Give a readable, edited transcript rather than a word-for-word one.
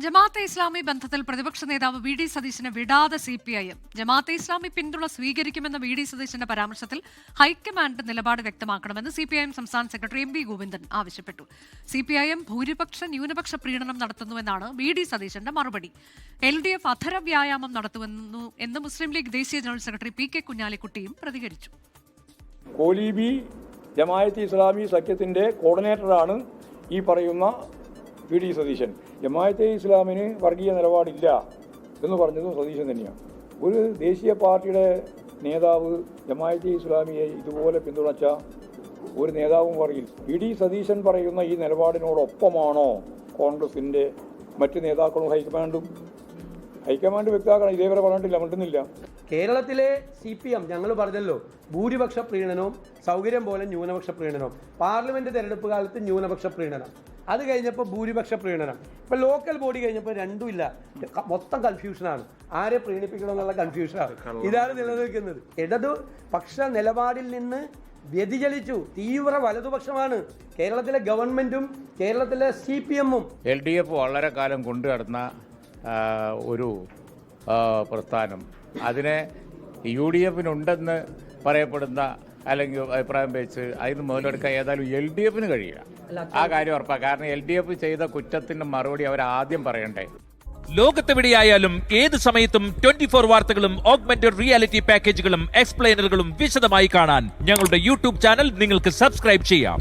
ജമാഅത്തെ ഇസ്ലാമി ബന്ധത്തിൽ പ്രതിപക്ഷ നേതാവ് വി ഡി സതീശനെ വിടാതെ CPIM. ജമാഅത്തെ ഇസ്ലാമി പിന്തുണ സ്വീകരിക്കുമെന്ന വി ഡി സതീശന്റെ പരാമർശത്തിൽ ഹൈക്കമാൻഡ് നിലപാട് വ്യക്തമാക്കണമെന്ന് CPIM സംസ്ഥാന സെക്രട്ടറി MB ഗോവിന്ദൻ ആവശ്യപ്പെട്ടു. CPIM ഭൂരിപക്ഷ ന്യൂനപക്ഷ പ്രീണനം നടത്തുന്നുവെന്നാണ് വി ഡി സതീശന്റെ മറുപടി. LDF അധര വ്യായാമം നടത്തുമെന്നു എന്ന് മുസ്ലിം ലീഗ് ദേശീയ ജനറൽ സെക്രട്ടറി PK കുഞ്ഞാലിക്കുട്ടിയും പ്രതികരിച്ചു. കോലീബി ജമാഅത്തെ ഇസ്ലാമി സഖ്യത്തിന്റെ കോർഡിനേറ്ററാണ് ഈ പറയുന്ന വി ഡി സതീശൻ. ജമാഅത്തെ ഇസ്ലാമിന് വർഗീയ നിലപാടില്ല എന്ന് പറഞ്ഞതും സതീശൻ തന്നെയാണ്. ഒരു ദേശീയ പാർട്ടിയുടെ നേതാവ് ജമാഅത്തെ ഇസ്ലാമിയെ ഇതുപോലെ പിന്തുണച്ച ഒരു നേതാവും പറയില്ല. വി ഡി സതീശൻ പറയുന്ന ഈ നിലപാടിനോടൊപ്പമാണോ കോൺഗ്രസിൻ്റെ മറ്റ് നേതാക്കളും ഹൈക്കമാൻഡും? ഹൈക്കമാൻഡ് വ്യക്തമാക്കണം. ഇതേവരെ പറഞ്ഞിട്ടില്ല, മിണ്ടുന്നില്ല. കേരളത്തിലെ CPM ഞങ്ങൾ പറഞ്ഞല്ലോ, ഭൂരിപക്ഷ പ്രീണനവും സൗകര്യം പോലെ ന്യൂനപക്ഷ പ്രീണനവും. പാർലമെന്റ് തെരഞ്ഞെടുപ്പ് കാലത്ത് ന്യൂനപക്ഷ പ്രീണനം, അത് കഴിഞ്ഞപ്പോൾ ഭൂരിപക്ഷ പ്രീണനം. ഇപ്പൊ ലോക്കൽ ബോഡി കഴിഞ്ഞപ്പോൾ രണ്ടുമില്ല, മൊത്തം കൺഫ്യൂഷനാണ്. ആരെ പ്രീണിപ്പിക്കണമെന്നുള്ള കൺഫ്യൂഷനാണ്. ഇതാണ് നിലനിൽക്കുന്നത്. ഇടതുപക്ഷ നിലപാടിൽ നിന്ന് വ്യതിചലിച്ചു. തീവ്ര വലതുപക്ഷമാണ് കേരളത്തിലെ ഗവൺമെന്റും കേരളത്തിലെ CPM-ഉം. LDF വളരെ കാലം കൊണ്ടു നടന്ന ഒരു പ്രസ്ഥാനം, അതിനെ UDF-നുണ്ടെന്ന് പറയപ്പെടുന്ന അല്ലെങ്കിൽ അഭിപ്രായം വെച്ച് അതിന് മുതലെടുക്കാൻ ഏതായാലും LDF-ന് കഴിയില്ല. ആ കാര്യം ഉറപ്പാണ്. കാരണം LDF ചെയ്ത കുറ്റത്തിന് മറുപടി അവർ ആദ്യം പറയണ്ടേ. ലോകത്തെവിടെയായാലും ഏത് സമയത്തും 24 വാർത്തകളും ഓഗ്മെന്റഡ് റിയാലിറ്റി പാക്കേജുകളും എക്സ്പ്ലെയിനറുകളും വിശദമായി കാണാൻ ഞങ്ങളുടെ YouTube ചാനൽ നിങ്ങൾക്ക് സബ്സ്ക്രൈബ് ചെയ്യാം.